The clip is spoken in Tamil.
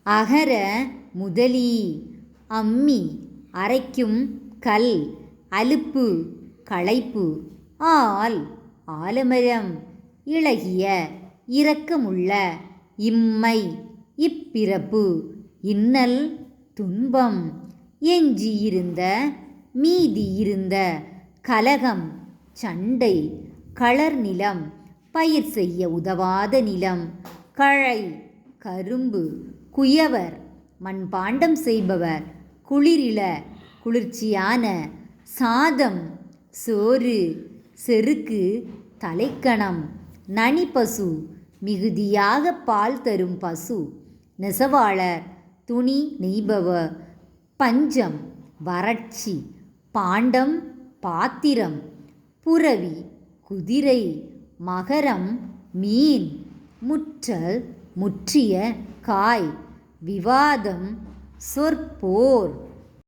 அகர முதலி அம்மி அரைக்கும் கல் அலுப்பு களைப்பு ஆல் ஆலமரம் இளகிய இரக்கமுள்ள இம்மை இப்பிறப்பு இன்னல் துன்பம் எஞ்சியிருந்த மீதியிருந்த கலகம் சண்டை களர் நிலம் பயிர் செய்ய உதவாத நிலம் கழை கரும்பு குயவர் மண்பாண்டம் செய்பவர் குளிரில குளிர்ச்சியான சாதம் சோறு செருக்கு தலைக்கணம் நனிப்பசு மிகுதியாக பால் தரும் பசு நெசவாளர் துணி நெய்பவர் பஞ்சம் வறட்சி பாண்டம் பாத்திரம் புரவி குதிரை மகரம் மீன் முற்றல் முற்றிய காய் விவாதம் சொற்போர்